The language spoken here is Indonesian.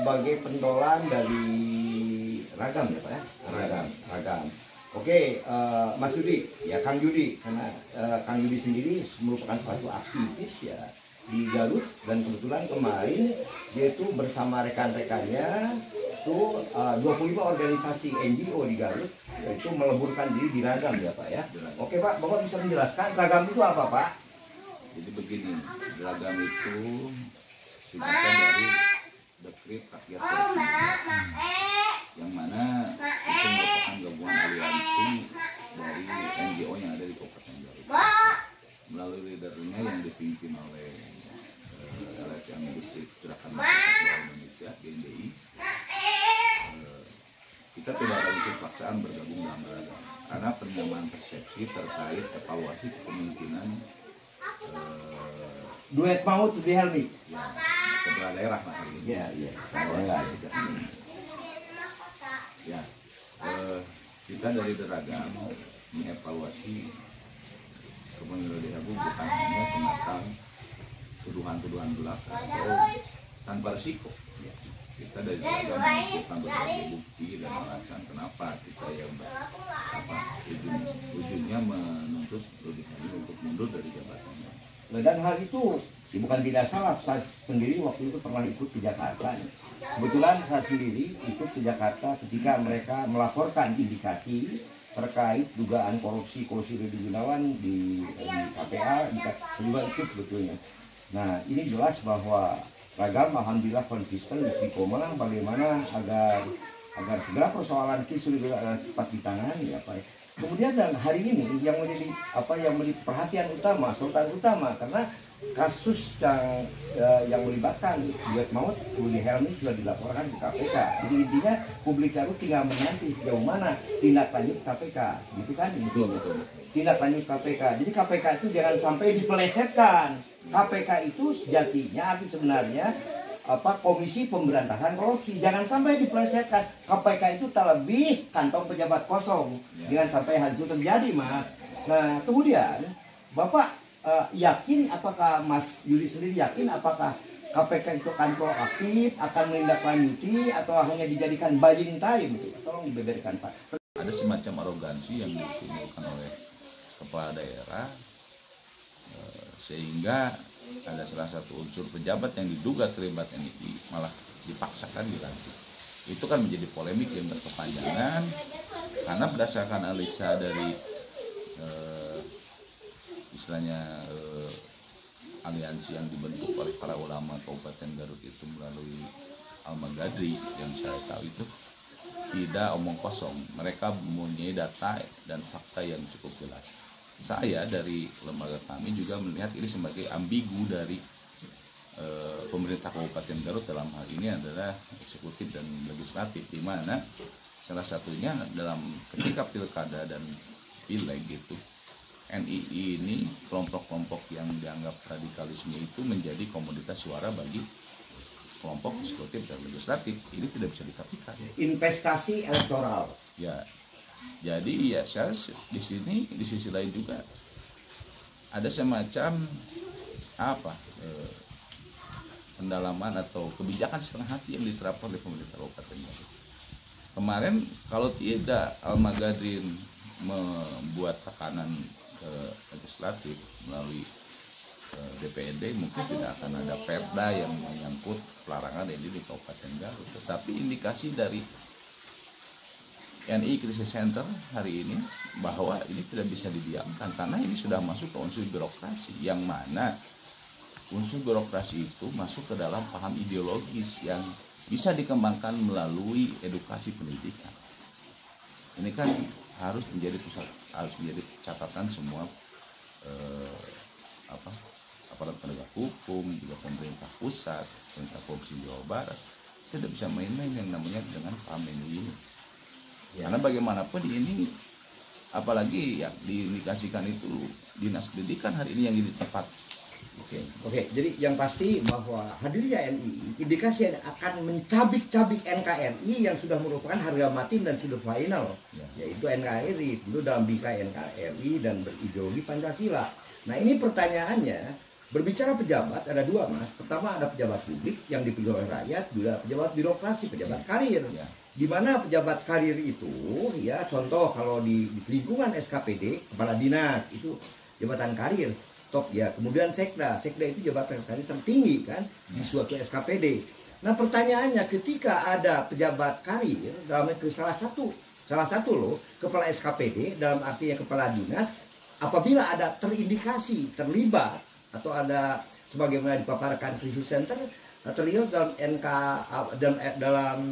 sebagai pentolan dari Ragam ya Pak ya? Ragam. Oke, Mas Yudi, ya Kang Yudi, karena Kang Yudi sendiri merupakan suatu aktivis ya di Garut, dan kebetulan kemarin dia itu bersama rekan-rekannya itu 25 organisasi NGO di Garut itu meleburkan diri di Ragam ya Pak ya. Oke Pak, Bapak bisa menjelaskan Ragam itu apa Pak? Jadi begini, Ragam itu singkatan dari Dekret Rakyat Palestina, yang mana itu merupakan gabungan aliansi dari NGO yang ada di Kabupaten Garut. Melalui leadernya yang dipimpin oleh LSM Industri Gerakan Masyarakat Luar Indonesia (GMBI), kita tidak ada unsur paksaan bergabung dalam Ragam karena penyamaan persepsi terkait evaluasi kepemimpinan Duet maut di Helmi. Ya, kepala daerah lah hari ini. Iya. Ya, kita dari Ragam mengevaluasi kepemimpinan daerah bukan hanya semata tuduhan-tuduhan belaka atau tanpa risiko. Ya. Kita dari Ragam menunjukkan berbagai bukti dan alasan kenapa kita yang ujungnya menuntut Rudy Helmi untuk mundur dari jabatannya. Dan hal itu bukan tidak salah, saya sendiri waktu itu pernah ikut ke Jakarta. Kebetulan saya sendiri ikut ke Jakarta ketika mereka melaporkan indikasi terkait dugaan korupsi Rudy Gunawan di KPA, saya juga ikut sebetulnya. Nah ini jelas bahwa Ragam alhamdulillah konsisten istiqomah bagaimana agar segera persoalan kisru cepat ditangani ya Pak. Kemudian dan hari ini yang menjadi perhatian utama, sorotan utama karena kasus yang melibatkan duet maut Rudy Helmi sudah dilaporkan ke KPK. Jadi intinya publik Garut tinggal menanti sejauh mana tindak lanjut KPK, gitu kan? Betul. Tindak lanjut KPK. Jadi KPK itu jangan sampai dipelesetkan. KPK itu sejatinya arti sebenarnya Komisi Pemberantasan Korupsi, jangan sampai dipelesetkan. KPK itu terlebih kantong pejabat kosong, jangan sampai hal itu terjadi Mas. Nah kemudian Bapak yakin, apakah Mas Yudi sendiri yakin apakah KPK itu akan proaktif, akan menindaklanjuti atau hanya dijadikan buying time? Tolong dibeberkan Pak. Ada semacam arogansi yang ditimbulkan oleh kepala daerah, sehingga ada salah satu unsur pejabat yang diduga terlibat NII malah dipaksakan dilantik. Itu kan menjadi polemik yang berkepanjangan karena berdasarkan analisa dari aliansi yang dibentuk oleh para ulama Kabupaten Garut itu melalui Al-Magadri yang saya tahu itu tidak omong kosong. Mereka mempunyai data dan fakta yang cukup jelas. Saya dari lembaga kami juga melihat ini sebagai ambigu dari pemerintah Kabupaten Garut dalam hal ini adalah eksekutif dan legislatif, di mana salah satunya dalam ketika pilkada dan pileg gitu, NII ini kelompok-kelompok yang dianggap radikalisme itu menjadi komoditas suara bagi kelompok eksekutif dan legislatif. Ini tidak bisa ditapikan. Investasi elektoral. Ya. Jadi ya saya di sini di sisi lain juga ada semacam pendalaman atau kebijakan setengah hati yang diterapkan oleh pemerintah Kabupaten Garut. Kemarin kalau tidak Al-Magadrin membuat tekanan legislatif melalui DPRD, mungkin tidak akan ada perda yang menyangkut pelarangan ini di Kabupaten Garut. Tetapi indikasi dari NII Crisis Center hari ini bahwa ini tidak bisa didiamkan karena ini sudah masuk ke unsur birokrasi, yang mana unsur birokrasi itu masuk ke dalam paham ideologis yang bisa dikembangkan melalui edukasi pendidikan. Ini kan harus menjadi catatan semua aparat penegak hukum, juga pemerintah pusat, pemerintah provinsi Jawa Barat tidak bisa main-main yang namanya dengan paham ini. Karena bagaimanapun ini, apalagi yang diindikasikan itu dinas pendidikan hari ini yang jadi tepat. Oke, jadi yang pasti bahwa hadirnya NII indikasi akan mencabik-cabik NKRI yang sudah merupakan harga mati dan sudah final, yaitu NKRI itu dalam bingkai NKRI dan berideologi Pancasila. Nah ini pertanyaannya, Berbicara pejabat ada dua, Mas. Pertama ada pejabat publik yang dipilih oleh rakyat, juga pejabat birokrasi, pejabat karir. Ya. Di mana pejabat karir itu, ya contoh kalau di lingkungan SKPD, kepala dinas itu jabatan karir top ya. Kemudian sekda itu jabatan karir tertinggi kan di suatu SKPD. Nah pertanyaannya ketika ada pejabat karir dalam itu salah satu loh kepala SKPD dalam artinya kepala dinas, apabila ada terindikasi terlibat atau ada sebagaimana dipaparkan krisis center terlibat dalam dalam